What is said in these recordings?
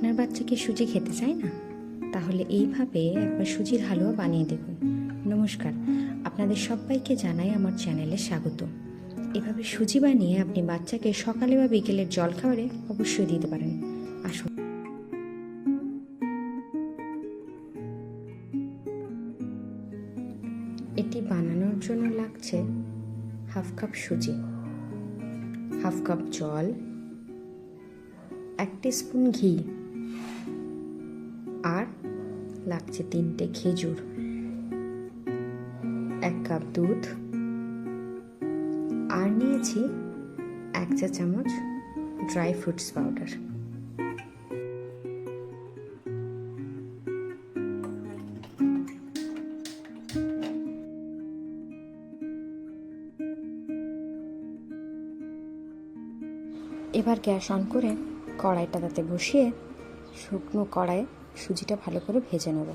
আপনার বাচ্চা কি সুজি খেতে চায় না? তাহলে এইভাবে একবার সুজির হালুয়া বানিয়ে দেখুন। নমস্কার, আপনাদের সবাইকে জানাই আমার চ্যানেলে স্বাগত। এভাবে সুজি বানিয়ে আপনি বাচ্চাকে সকালে বা বিকেলের জলখাবারে অবশ্যই দিতে পারেন। আসুন, এটি বানানোর জন্য লাগছে হাফ কাপ সুজি, হাফ কাপ জল, 1 টিস্পুন ঘি, আর লাগছে 3টে খেজুর, 1 কাপ দুধ, আর নিয়েছি 1 চা চামচ ড্রাই ফ্রুটস পাউডার। এবার গ্যাস অন করে কড়াইটা তাতে বসিয়ে শুকনো কড়াইয়ে সুজিটা ভালো করে ভেজে নেব।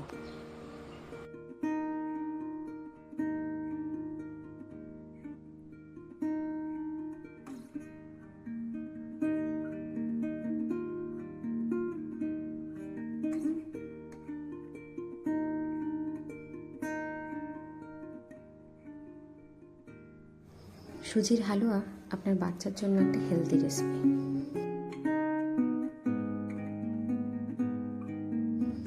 সুজির হালুয়া আপনার বাচ্চার জন্য একটা হেলদি রেসিপি।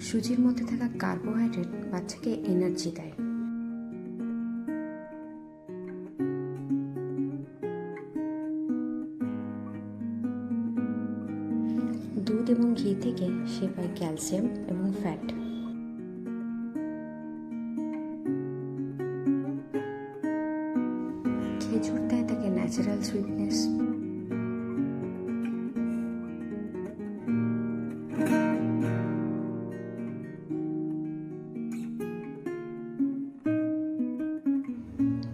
সুজির মধ্যে থাকা কার্বোহাইড্রেট বাচ্চাকে এনার্জি দেয়। দুধ এবং ঘি থেকে সে পায় ক্যালসিয়াম এবং ফ্যাট। খেজুর দেয় তাকে ন্যাচারাল সুইটনেস।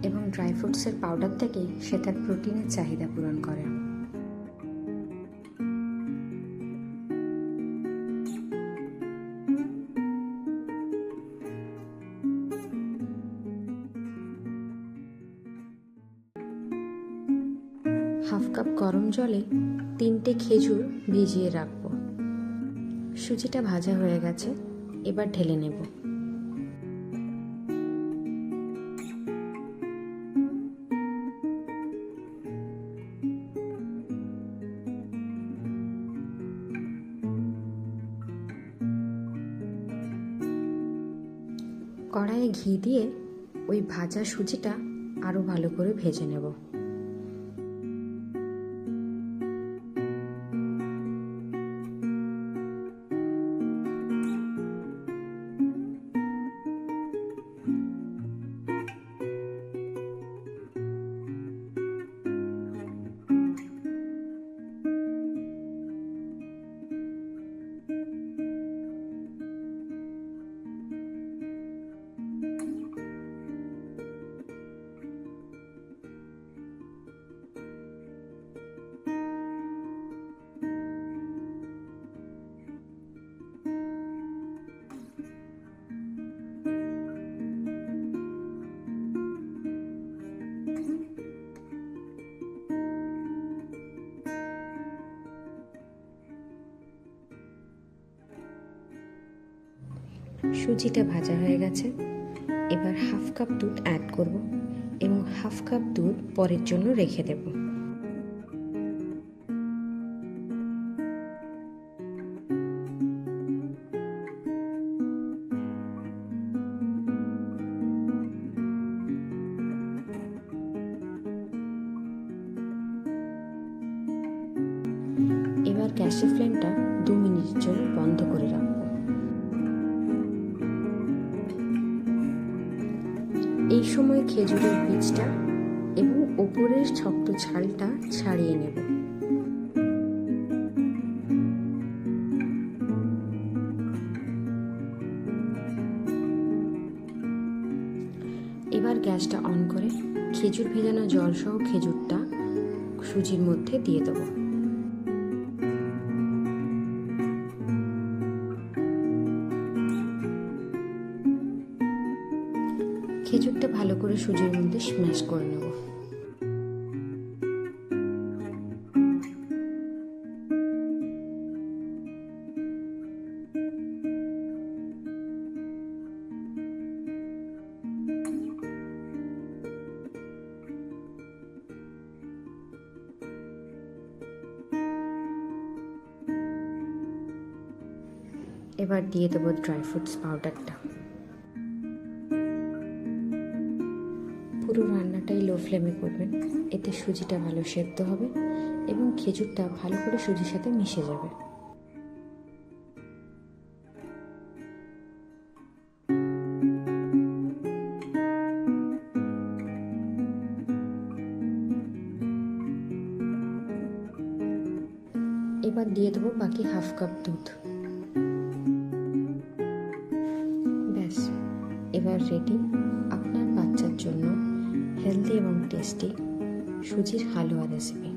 এবং ড্রাই ফ্রুটসের পাউডার থেকে সে তার প্রোটিনের চাহিদা পূরণ করে। হাফ কাপ গরম জলে 3টে খেজুর ভিজিয়ে রাখবো। সুজিটা ভাজা হয়ে গেছে, এবার ঢেলে নেব। কড়াইয়ে ঘি দিয়ে ওই ভাজা সুজিটা আরও ভালো করে ভেজে নেব। সুজিটা ভাজা হয়ে গেছে, এবার হাফ কাপ দুধ অ্যাড করব এবং হাফ কাপ দুধ পরের জন্য রেখে দেব। এবার গ্যাসের ফ্লেমটা 2 মিনিটের জন্য বন্ধ করে রাখবো। এই সময় খেজুরের বীজটা এবং ওপরের শক্ত ছালটা ছাড়িয়ে নেব। এবার গ্যাসটা অন করে খেজুর ভেজানো জল সহ খেজুরটা সুজির মধ্যে দিয়ে দেব। খেজুরটা ভালো করে সুজির মধ্যে স্ম্যাশ করে নেব। এবার দিয়ে দেবো ড্রাই ফ্রুটস পাউডারটা। পুরো রান্নাটাই লো ফ্লেমে করবেন, এতে সুজিটা ভালো সেদ্ধ হবে এবং খেজুরটা ভালো করে সুজির সাথে মিশে যাবে। এবার দিয়ে দেবো বাকি হাফ কাপ দুধ। ব্যাস, এবার রেডি আপনার বাচ্চার জন্য হেলদি এবং টেস্টি সুজির হালুয়া রেসিপি।